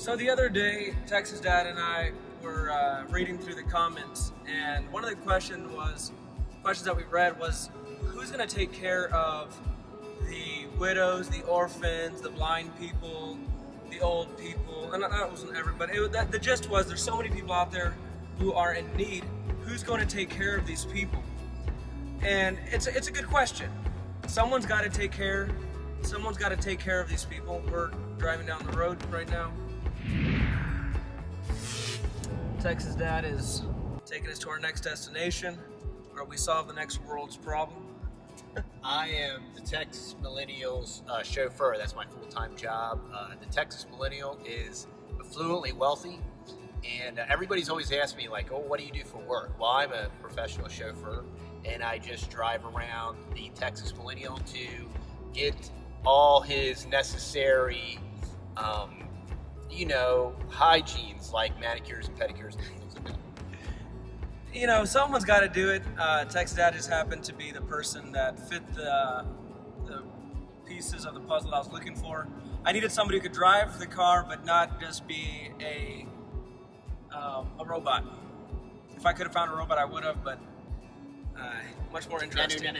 So the other day, Texas Dad and I were reading through the comments, and one of the questions that we read was, who's going to take care of the widows, the orphans, the blind people, the old people? And that wasn't everybody. The gist was, there's so many people out there who are in need. Who's going to take care of these people? And it's a good question. Someone's got to take care of these people. We're driving down the road right now. Texas Dad is taking us to our next destination, where we solve the next world's problem. I am the Texas Millennial's chauffeur. That's my full-time job. The Texas Millennial is affluently wealthy, and everybody's always asked me, like, oh, what do you do for work? Well, I'm a professional chauffeur, and I just drive around the Texas Millennial to get all his necessary hygienes, like manicures and pedicures and things like that. Someone's got to do it. Texas Dad just happened to be the person that fit the pieces of the puzzle I was looking for. I needed somebody who could drive the car, but not just be a robot. If I could have found a robot, I would have, but much more interesting.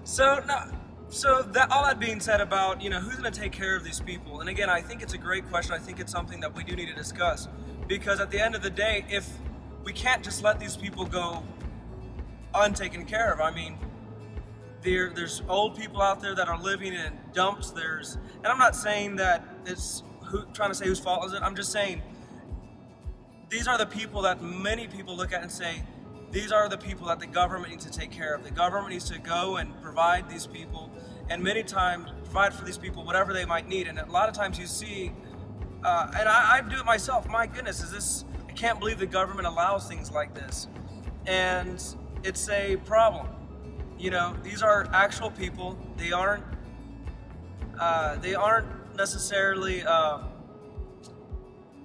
So all that being said about, who's going to take care of these people? And again, I think it's a great question. I think it's something that we do need to discuss, because at the end of the day, if we can't just let these people go untaken care of, I mean, there's old people out there that are living in dumps. And I'm not saying that it's trying to say whose fault is it. I'm just saying these are the people that many people look at and say, these are the people that the government needs to take care of. The government needs to go and provide these people, and many times provide for these people whatever they might need. And a lot of times you see, and I do it myself, my goodness, I can't believe the government allows things like this. And it's a problem. These are actual people. They aren't necessarily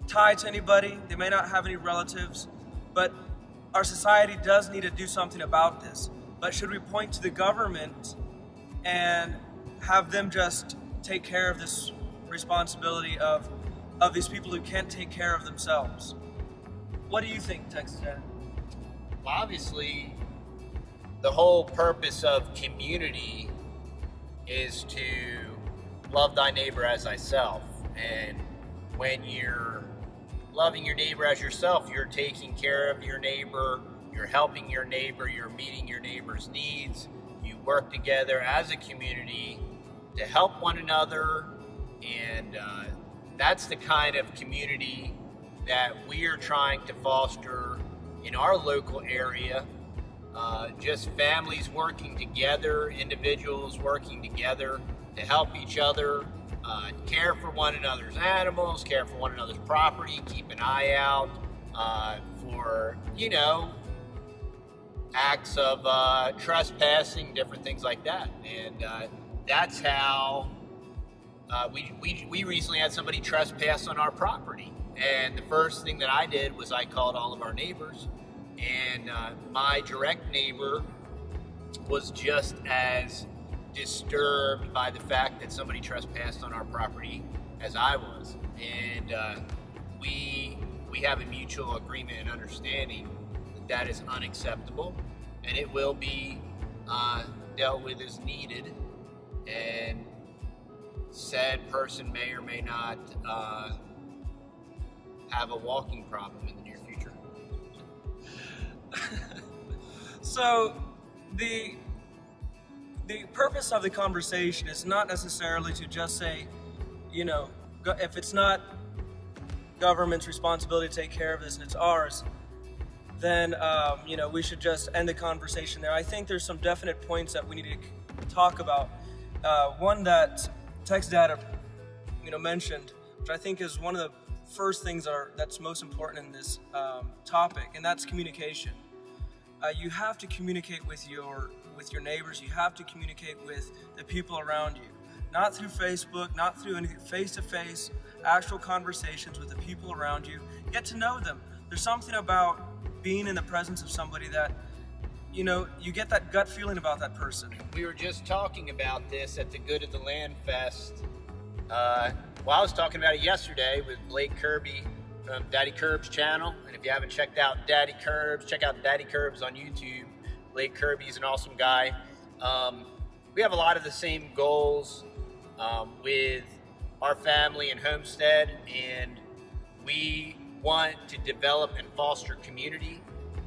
tied to anybody. They may not have any relatives, but our society does need to do something about this. But should we point to the government and have them just take care of this responsibility of these people who can't take care of themselves? What do you think, Texas Dad? Well, obviously, the whole purpose of community is to love thy neighbor as thyself. And when you're loving your neighbor as yourself, you're taking care of your neighbor, you're helping your neighbor, you're meeting your neighbor's needs. You work together as a community to help one another, and that's the kind of community that we are trying to foster in our local area. Just families working together, individuals working together to help each other, care for one another's animals, care for one another's property, keep an eye out for, acts of trespassing, different things like that. And that's how we recently had somebody trespass on our property. And the first thing that I did was I called all of our neighbors, and my direct neighbor was just as disturbed by the fact that somebody trespassed on our property as I was. And we have a mutual agreement and understanding that is unacceptable, and it will be dealt with as needed. And said person may or may not have a walking problem in the near future. So the purpose of the conversation is not necessarily to just say, if it's not government's responsibility to take care of this and it's ours, then we should just end the conversation there. I think there's some definite points that we need to talk about. One that Texas Dad mentioned, which I think is one of the first things that's most important in this topic, and that's communication. You have to communicate with your neighbors. You have to communicate with the people around you, not through Facebook, not through anything, face-to-face, actual conversations with the people around you. Get to know them. There's something about being in the presence of somebody that you get that gut feeling about that person. We were just talking about this at the Good of the Land Fest Well, I was talking about it yesterday with Blake Kirby from Daddy Curbs channel. And if you haven't checked out Daddy Curbs, check out Daddy Curbs on YouTube. Blake Kirby's an awesome guy. We have a lot of the same goals with our family and Homestead, and we want to develop and foster community.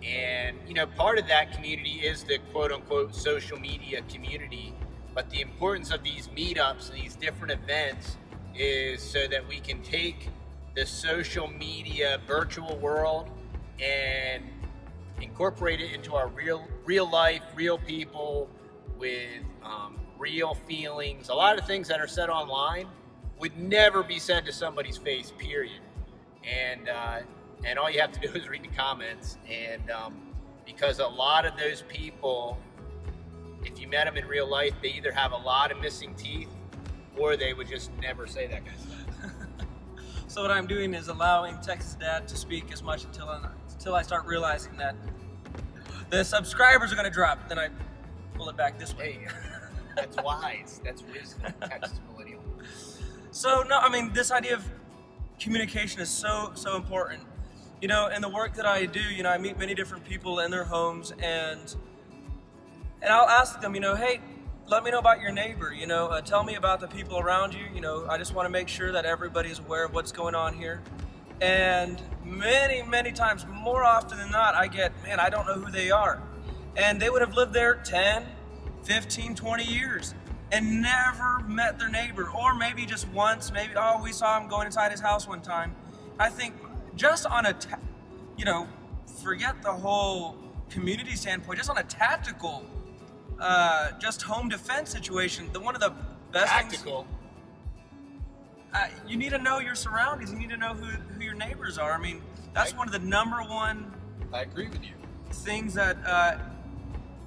And, you know, part of that community is the quote unquote social media community. But the importance of these meetups and these different events is so that we can take the social media virtual world and incorporate it into our real life, real people with real feelings. A lot of things that are said online would never be said to somebody's face, period. And all you have to do is read the comments. And because a lot of those people, if you met them in real life, they either have a lot of missing teeth or they would just never say that kind of stuff. So what I'm doing is allowing Texas Dad to speak as much until I start realizing that the subscribers are going to drop. Then I pull it back this way. Hey, that's wise. That's wisdom. Texas millennial. So no, I mean, this idea of communication is so important. You know, in the work that I do, you know, I meet many different people in their homes, and I'll ask them, you know, hey, let me know about your neighbor, you know, tell me about the people around you, you know, I just want to make sure that everybody is aware of what's going on here. And many times, more often than not, I get, man, I don't know who they are. And they would have lived there 10, 15, 20 years and never met their neighbor, or maybe just once, maybe, oh, we saw him going inside his house one time. I think just on you know, forget the whole community standpoint, just on a tactical, just home defense situation, one of the best Tactical. things, you need to know your surroundings. You need to know who your neighbors are. I mean, that's one of the number one I agree with you. things that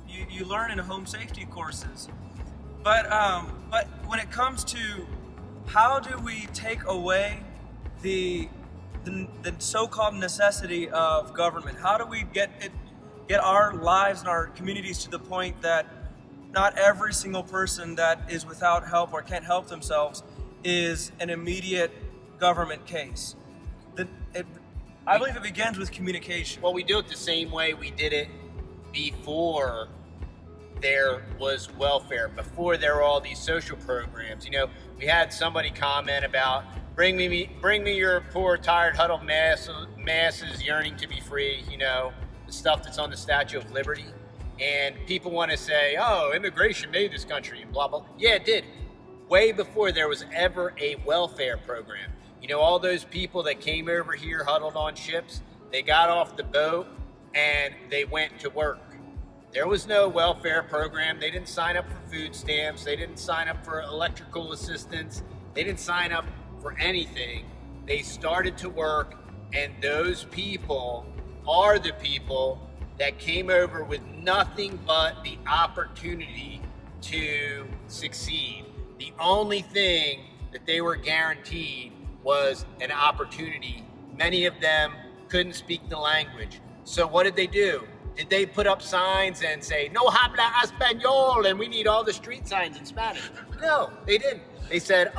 you learn in home safety courses. But when it comes to how do we take away the so-called necessity of government, how do we get our lives and our communities to the point that not every single person that is without help or can't help themselves is an immediate government case? I believe it begins with communication. Well, we do it the same way we did it before there was welfare, before there were all these social programs. You know, we had somebody comment about bring me your poor, tired, huddled masses yearning to be free. You know, the stuff that's on the Statue of Liberty, and people want to say, "Oh, immigration made this country," and blah blah. Yeah, it did. Way before there was ever a welfare program. You know, all those people that came over here huddled on ships, they got off the boat and they went to work. There was no welfare program. They didn't sign up for food stamps. They didn't sign up for electrical assistance. They didn't sign up for anything. They started to work, and those people are the people that came over with nothing but the opportunity to succeed. The only thing that they were guaranteed was an opportunity. Many of them couldn't speak the language. So what did they do? Did they put up signs and say, "No habla español," and we need all the street signs in Spanish? No, they didn't. They said,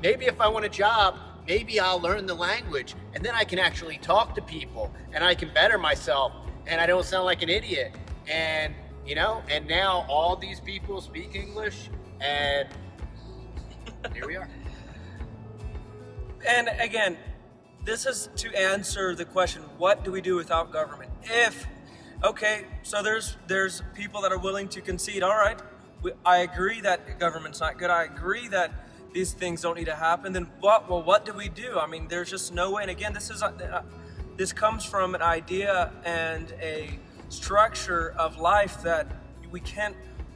maybe if I want a job, maybe I'll learn the language, and then I can actually talk to people, and I can better myself, and I don't sound like an idiot. And, you know, and now all these people speak English, and here we are. And again, this is to answer the question, what do we do without government? Okay, so there's people that are willing to concede, all right, I agree that government's not good. I agree that these things don't need to happen. Then what do we do? I mean, there's just no way. And again, this comes from an idea and a structure of life that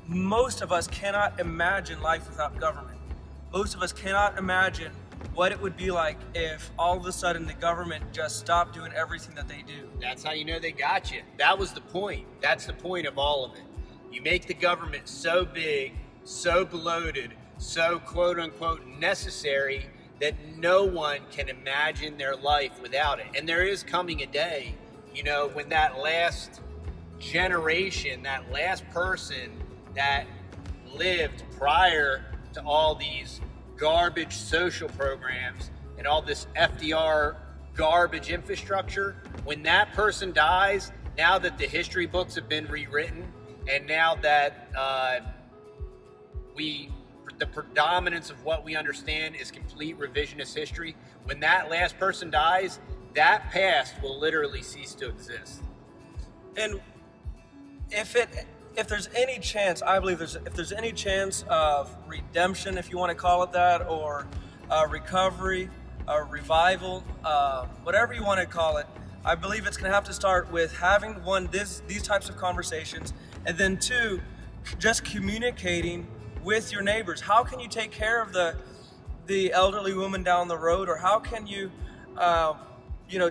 most of us cannot imagine life without government. Most of us cannot imagine what it would be like if all of a sudden the government just stopped doing everything that they do. That's how you know they got you. That was the point. That's the point of all of it. You make the government so big, so bloated, so quote unquote necessary that no one can imagine their life without it. And there is coming a day, you know, when that last generation, that last person that lived prior to all these garbage social programs and all this FDR garbage infrastructure, when that person dies, now that the history books have been rewritten, and now that the predominance of what we understand is complete revisionist history, when that last person dies, that past will literally cease to exist. And if there's any chance, I believe if there's any chance of redemption, if you want to call it that, or recovery, revival, whatever you want to call it, I believe it's going to have to start with having these types of conversations, and then two, just communicating with your neighbors. How can you take care of the elderly woman down the road, or how can you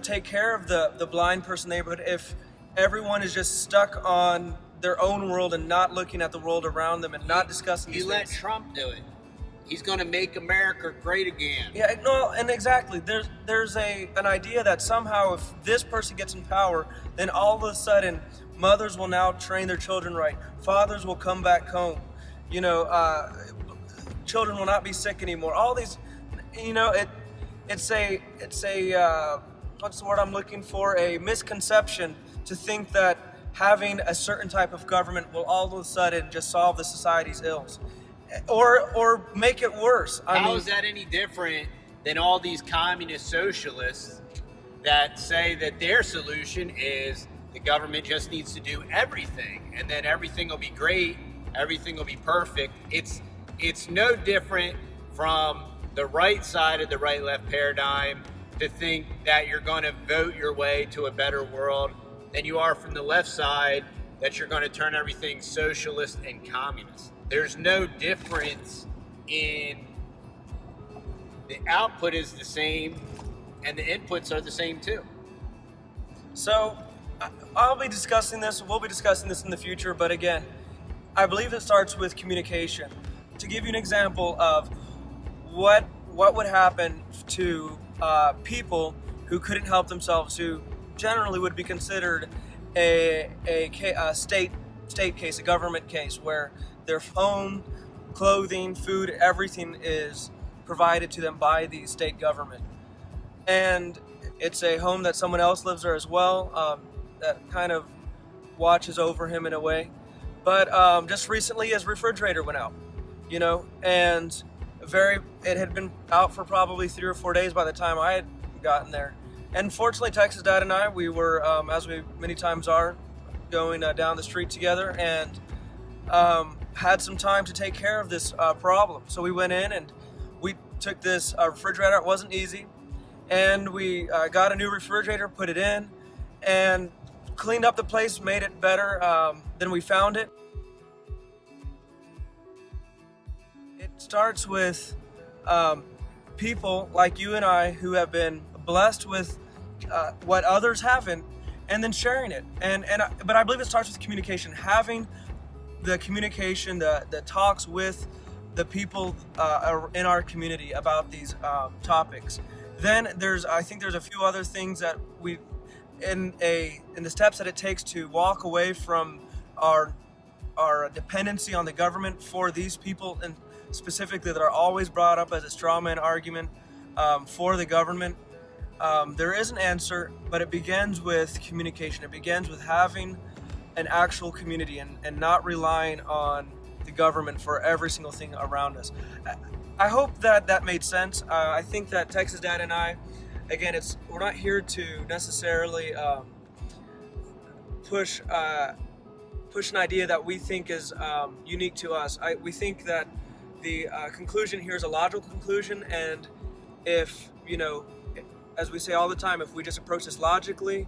take care of the blind person neighborhood if everyone is just stuck on their own world and not looking at the world around them and not discussing these You let things? Trump do it. He's going to make America great again. Yeah, no, and exactly. There's an idea that somehow if this person gets in power, then all of a sudden mothers will now train their children right. Fathers will come back home. Children will not be sick anymore. All these, it's a what's the word I'm looking for? A misconception to think that having a certain type of government will all of a sudden just solve the society's ills, or make it worse. How is that any different than all these communist socialists that say that their solution is the government just needs to do everything and then everything will be great, everything will be perfect? It's no different from the right side of the right-left paradigm to think that you're going to vote your way to a better world than you are from the left side that you're going to turn everything socialist and communist. There's no difference in the output is the same and the inputs are the same too. So I'll be discussing this, we'll be discussing this in the future, but again, I believe it starts with communication. To give you an example of what would happen to people who couldn't help themselves, who generally would be considered a state case, a government case, where their home, clothing, food, everything is provided to them by the state government. And it's a home that someone else lives there as well, that kind of watches over him in a way. But just recently his refrigerator went out, and it had been out for probably 3 or 4 days by the time I had gotten there. And fortunately, Texas Dad and I, we were, as we many times are, going down the street together, and had some time to take care of this problem. So we went in and we took this refrigerator. It wasn't easy. And we got a new refrigerator, put it in, and cleaned up the place, made it better than we found it. It starts with people like you and I who have been blessed with what others haven't, and then sharing it. But I believe it starts with communication, having the communication, the talks with the people in our community about these topics. Then I think there's a few other things that we, in the steps that it takes to walk away from our dependency on the government for these people, and specifically that are always brought up as a straw man argument for the government. There is an answer, but it begins with communication. It begins with having an actual community and not relying on the government for every single thing around us. I hope that made sense. I think that Texas Dad and I, again, we're not here to necessarily push an idea that we think is unique to us. We think that the conclusion here is a logical conclusion, and if, as we say all the time, if we just approach this logically,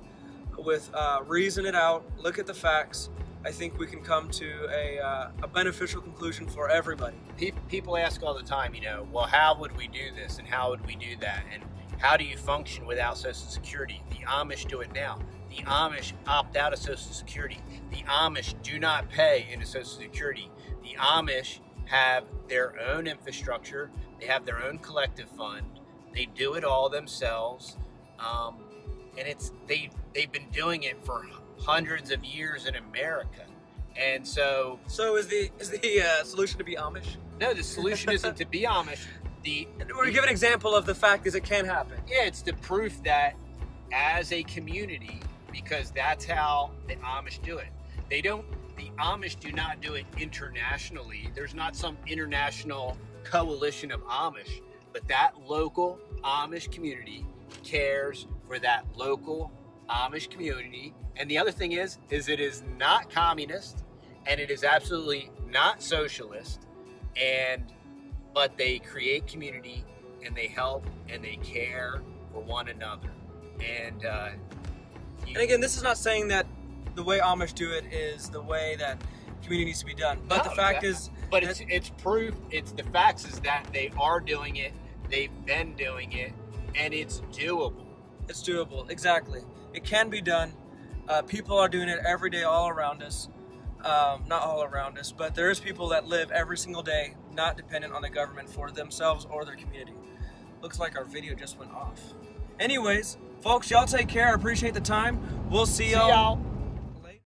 with reason it out, look at the facts, I think we can come to a beneficial conclusion for everybody. People ask all the time, well, how would we do this and how would we do that? And how do you function without Social Security? The Amish do it now. The Amish opt out of Social Security. The Amish do not pay into Social Security. The Amish have their own infrastructure. They have their own collective fund. They do it all themselves. And they've been doing it for hundreds of years in America. And so is the solution to be Amish? No, the solution isn't to be Amish. Or give an example of the fact is it can happen. Yeah, it's the proof that as a community, because that's how the Amish do it. The Amish do not do it internationally. There's not some international coalition of Amish, but that local Amish community cares for that local Amish community. And the other thing is it is not communist and it is absolutely not socialist. But they create community and they help and they care for one another. And again, this is not saying that the way Amish do it is the way that community needs to be done. But the fact is, but it's proof. It's the facts is that they are doing it. They've been doing it, and it's doable. It's doable, exactly. It can be done. People are doing it every day, all around us. Not all around us, but there's people that live every single day, not dependent on the government for themselves or their community. Looks like our video just went off. Anyways, folks, y'all take care. I appreciate the time. We'll see y'all